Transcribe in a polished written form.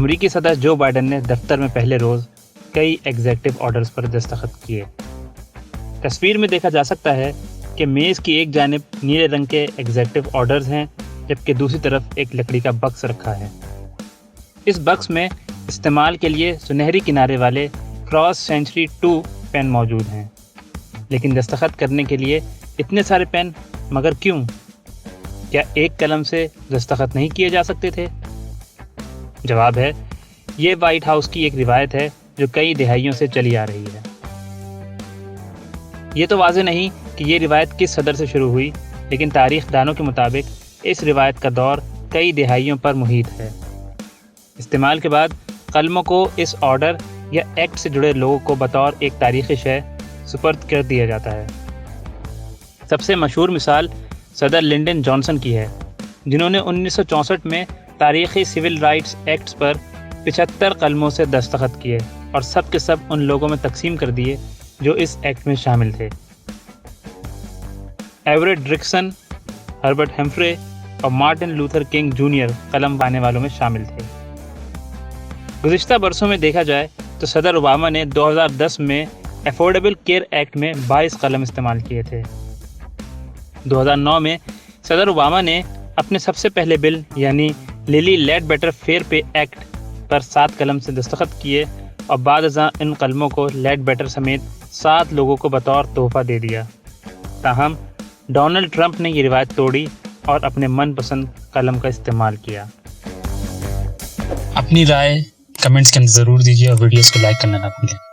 امریکی صدر Joe Biden نے دفتر میں پہلے روز کئی ایگزیکٹو آرڈرز پر دستخط کیے۔ تصویر میں دیکھا جا سکتا ہے کہ میز کی ایک جانب نیلے رنگ کے ایگزیکٹو آرڈرز ہیں، جبکہ دوسری طرف ایک لکڑی کا باکس رکھا ہے۔ اس باکس میں استعمال کے لیے سنہری کنارے والے کراس سینچری 2 پین موجود ہیں، لیکن دستخط کرنے کے لیے اتنے سارے پین مگر کیوں؟ کیا ایک قلم سے دستخط نہیں کیے جا سکتے تھے؟ جواب ہے، یہ وائٹ ہاؤس کی ایک روایت ہے جو کئی دہائیوں سے چلی آ رہی ہے۔ یہ تو واضح نہیں کہ یہ روایت کس صدر سے شروع ہوئی، لیکن تاریخ دانوں کے مطابق اس روایت کا دور کئی دہائیوں پر محیط ہے۔ استعمال کے بعد قلموں کو اس آرڈر یا ایکٹ سے جڑے لوگوں کو بطور ایک تاریخی شے سپرد کر دیا جاتا ہے۔ سب سے مشہور مثال صدر لنڈن جانسن کی ہے، جنہوں نے 1964 میں تاریخی سول رائٹس ایکٹس پر 75 قلموں سے دستخط کیے اور سب کے سب ان لوگوں میں تقسیم کر دیے جو اس ایکٹ میں شامل تھے۔ ایوریٹ ڈرکسن، ہربرٹ ہیمفرے اور مارٹن لوتھر کنگ جونیئر قلم پانے والوں میں شامل تھے۔ گزشتہ برسوں میں دیکھا جائے تو صدر اوباما نے 2010 میں افورڈیبل کیئر ایکٹ میں 22 قلم استعمال کیے تھے۔ 2009 میں صدر اوباما نے اپنے سب سے پہلے بل یعنی للی لیڈ بیٹر فیئر پے ایکٹ پر 7 قلم سے دستخط کیے اور بعد ازاں ان قلموں کو لیڈ بیٹر سمیت 7 لوگوں کو بطور تحفہ دے دیا۔ تاہم ڈونلڈ ٹرمپ نے یہ روایت توڑی اور اپنے من پسند قلم کا استعمال کیا۔ اپنی رائے کمنٹس کے اندر ضرور دیجیے اور ویڈیوز کو لائک کرنا نہ بھولیں۔